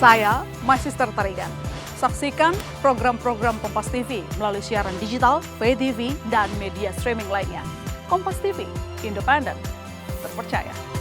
Saya Magister Tarigan. Saksikan program-program Kompas TV melalui siaran digital, pay TV, dan media streaming lainnya. Kompas TV, independen, terpercaya.